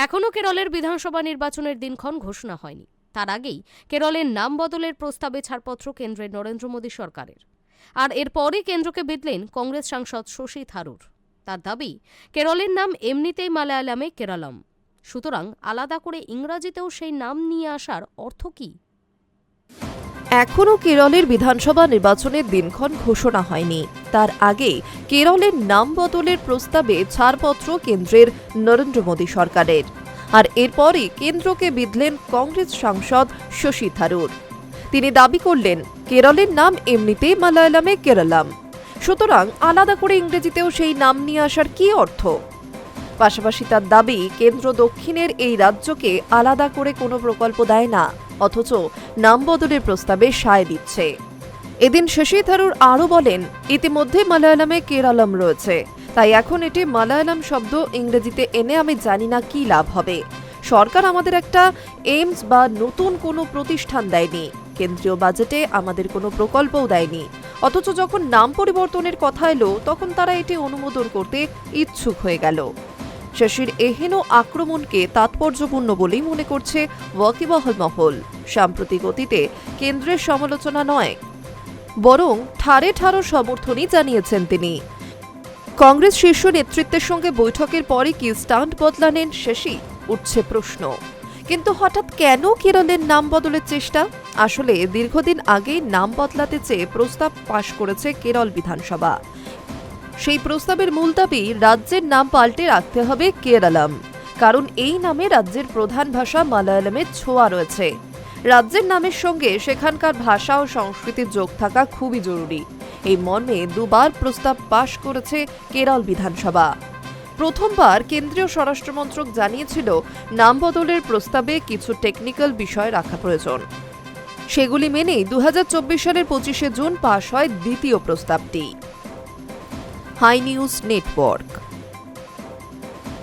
এখনও কেরলের বিধানসভা নির্বাচনের দিনক্ষণ ঘোষণা হয়নি। তার আগেই কেরলের নাম বদলের প্রস্তাবে ছাড়পত্র কেন্দ্রের নরেন্দ্র মোদী সরকারের। আর এরপরই কেন্দ্রকে বিঁধলেন কংগ্রেস সাংসদ শশী থারুর। তার দাবি, কেরলের নাম এমনিতেই মালায়ালামে কেরালাম, সুতরাং আলাদা করে ইংরাজিতেও সেই নাম নিয়ে আসার অর্থ কি? এখনও কেরলের বিধানসভা নির্বাচনের দিনক্ষণ ঘোষণা হয়নি। তার আগে কেরলের নাম বদলের প্রস্তাবে ছাড়পত্র কেন্দ্রের নরেন্দ্র মোদী সরকারের। আর এরপরই কেন্দ্রকে বিঁধলেন কংগ্রেস সাংসদ শশী থারুর। তিনি দাবি করলেন, কেরলের নাম এমনিতেই মালায়ালামে কেরালাম, সুতরাং আলাদা করে ইংরেজিতেও সেই নাম নিয়ে আসার কি অর্থ? পাশাপাশি তার দাবি, কেন্দ্র দক্ষিণের এই রাজ্যকে আলাদা করে কোনো প্রকল্প দেয় না, অথচ নাম বদলের প্রস্তাবে সায় দিচ্ছে। এদিন শশী থারুর আরও বলেন, ইতিমধ্যে মালায়ালামে কেরালাম রয়েছে, তাই এখন এটি মালায়ালাম শব্দ ইংরেজিতে এনে আমি জানি না কি লাভ হবে। সরকার আমাদের একটা এইমস বা নতুন কোনো প্রতিষ্ঠান দেয়নি, কেন্দ্রীয় বাজেটে আমাদের কোনো প্রকল্পও দেয়নি, অথচ যখন নাম পরিবর্তনের কথা এলো তখন তারা এটি অনুমোদন করতে ইচ্ছুক হয়ে গেল। শশীর এহেন আক্রমণকে তাৎপর্যপূর্ণ বলেই মনে করছে ওয়াকিবহাল মহল। সাম্প্রতিক অতীতে কেন্দ্রের সমালোচনা নয়, বরং ঠাড়ে ঠাড়ো সমর্থনই জানিয়েছেন তিনি। কংগ্রেস শীর্ষ নেতৃত্বের সঙ্গে বৈঠকের পরে কি স্ট্যান্ড বদলানেন শশী, উঠছে প্রশ্ন। কিন্তু হঠাৎ কেন কেরলের নাম বদলের চেষ্টা? আসলে দীর্ঘদিন আগেই নাম বদলাতে চেয়ে প্রস্তাব পাশ করেছে কেরল বিধানসভা। সেই প্রস্তাবের মূল দাবি, রাজ্যের নাম পাল্টে রাখতে হবে কেরালাম, কারণ এই নামে রাজ্যের প্রধান ভাষা মালায়ালামের ছোঁয়া রয়েছে। রাজ্যের নামের সঙ্গে সেখানকার ভাষা ও সংস্কৃতির যোগ থাকা খুবই জরুরি। এই মর্মে দুবার প্রস্তাব পাশ করেছে কেরল বিধানসভা। প্রথমবার কেন্দ্রীয় স্বরাষ্ট্রমন্ত্রক জানিয়েছিল, নাম বদলের প্রস্তাবে কিছু টেকনিক্যাল বিষয় রাখা প্রয়োজন। সেগুলি মেনেই 2024 সালের 25শে জুন পাশ হয় দ্বিতীয় প্রস্তাবটি। High news network.